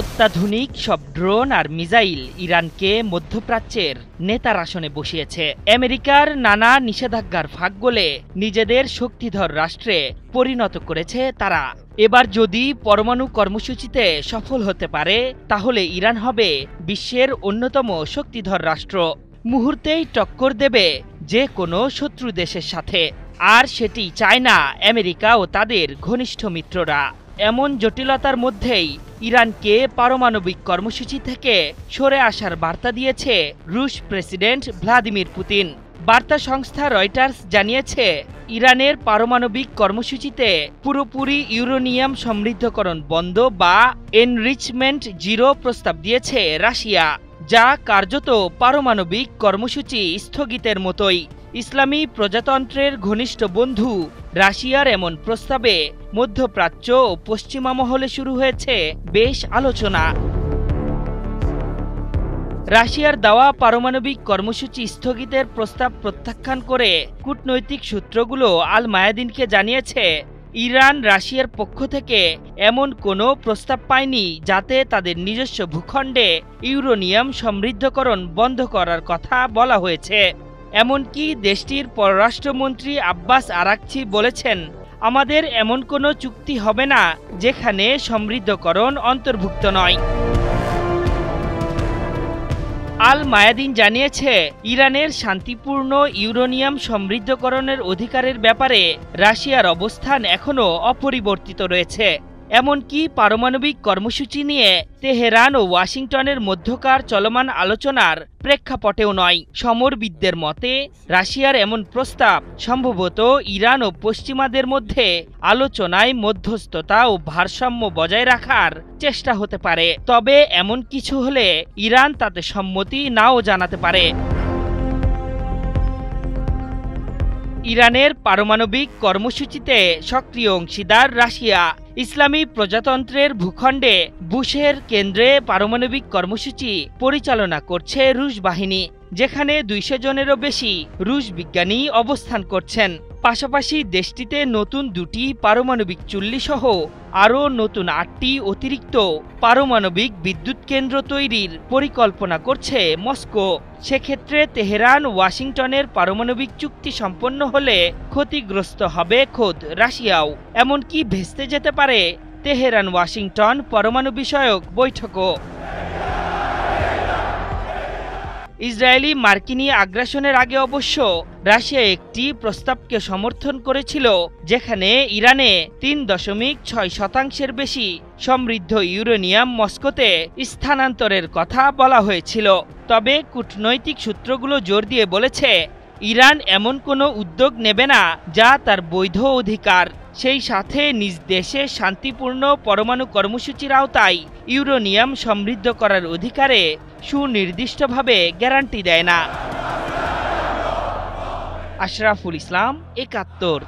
অত্যাধুনিক সব ড্রোন আর মিসাইল ইরানকে মধ্যপ্রাচ্যের নেতার আসনে বসিয়েছে। আমেরিকার নানা নিষেধাজ্ঞার ফাঁক গলে নিজেদের শক্তিধর রাষ্ট্রে পরিণত করেছে তারা। এবার যদি পরমাণু কর্মসূচিতে সফল হতে পারে তাহলে ইরান হবে বিশ্বের অন্যতম শক্তিধর রাষ্ট্র। মুহূর্তেই টক্কর দেবে যে কোনো শত্রু দেশের সাথে। আর সেটি চায় না আমেরিকা ও তাদের ঘনিষ্ঠ মিত্ররা। এমন জটিলতার মধ্যেই ইরানকে পারমাণবিক কর্মসূচি থেকে সরে আসার বার্তা দিয়েছে রুশ প্রেসিডেন্ট ভ্লাদিমির পুতিন। বার্তা সংস্থা রয়টার্স জানিয়েছে, ইরানের পারমাণবিক কর্মসূচিতে পুরোপুরি ইউরেনিয়াম সমৃদ্ধকরণ বন্ধ বা এনরিচমেন্ট জিরো প্রস্তাব দিয়েছে রাশিয়া, যা কার্যত পারমাণবিক কর্মসূচি স্থগিতের মতোই। ইসলামী প্রজাতন্ত্রের ঘনিষ্ঠ বন্ধু রাশিয়ার এমন প্রস্তাবে মধ্যপ্রাচ্য ও পশ্চিমা মহলে শুরু হয়েছে বেশ আলোচনা। রাশিয়ার দেওয়া পারমাণবিক কর্মসূচি স্থগিতের প্রস্তাব প্রত্যাখ্যান করে কূটনৈতিক সূত্রগুলো আল মায়াদিনকে জানিয়েছে, ইরান রাশিয়ার পক্ষ থেকে এমন কোনো প্রস্তাব পায়নি যাতে তাদের নিজস্ব ভূখণ্ডে ইউরেনিয়াম সমৃদ্ধকরণ বন্ধ করার কথা বলা হয়েছে। এমনকি দেশটির পররাষ্ট্রমন্ত্রী আব্বাস আরাকচি বলেছেন, আমাদের এমন কোনো চুক্তি হবে না যেখানে সমৃদ্ধকরণ অন্তর্ভুক্ত নয়। আল মায়াদিন জানিয়েছে, ইরানের শান্তিপূর্ণ ইউরেনিয়াম সমৃদ্ধকরণের অধিকারের ব্যাপারে রাশিয়ার অবস্থান এখনও অপরিবর্তিত রয়েছে। এমনকি পারমাণবিক কর্মসূচি নিয়ে তেহরান ও ওয়াশিংটনের মধ্যকার চলমান আলোচনার প্রেক্ষাপটেও নয়। সমরবিদদের মতে রাশিয়ার এমন প্রস্তাব সম্ভবত ইরান ও পশ্চিমাদের মধ্যে আলোচনায় মধ্যস্থতা ও ভারসাম্য বজায় রাখার চেষ্টা হতে পারে। তবে এমন কিছু হলে ইরান তাতে সম্মতি নাও জানাতে পারে। ইরানের পারমাণবিক কর্মসূচিতে সক্রিয় অংশীদার রাশিয়া। ইসলামী প্রজাতন্ত্রের ভূখণ্ডে বুশের কেন্দ্রে পারমাণবিক কর্মসূচি পরিচালনা করছে রুশ বাহিনী, যেখানে 200 জনেরও বেশি রুশ বিজ্ঞানী অবস্থান করছেন। পাশাপাশি দেশটিতে নতুন 2টি পারমাণবিক চুল্লি সহ আরও নতুন 8টি অতিরিক্ত পারমাণবিক বিদ্যুৎ কেন্দ্র তৈরির পরিকল্পনা করছে মস্কো। সেক্ষেত্রে তেহরান ওয়াশিংটনের পারমাণবিক চুক্তি সম্পন্ন হলে ক্ষতিগ্রস্ত হবে খোদ রাশিয়াও। এমনকি ভেস্তে যেতে পারে তেহরান ওয়াশিংটন পরমাণু বিষয়ক বৈঠকও। ইসরায়েলি মার্কিনী আগ্রাসনের আগে অবশ্য রাশিয়া একটি প্রস্তাবকে সমর্থন করেছিল, যেখানে ইরানে 3.6% বেশি সমৃদ্ধ ইউরেনিয়াম মস্কোতে স্থানান্তরের কথা বলা হয়েছিল। তবে কূটনৈতিক সূত্রগুলো জোর দিয়ে বলেছে, ইরান এমন কোনো উদ্যোগ নেবে না যা তার বৈধ অধিকার, সেই সাথে নিজ দেশে শান্তিপূর্ণ পরমাণু কর্মসূচির আওতায় ইউরেনিয়াম সমৃদ্ধ করার অধিকারে সুনির্দিষ্টভাবে গ্যারান্টি দেয় না। আশরাফুল ইসলাম, ৭১।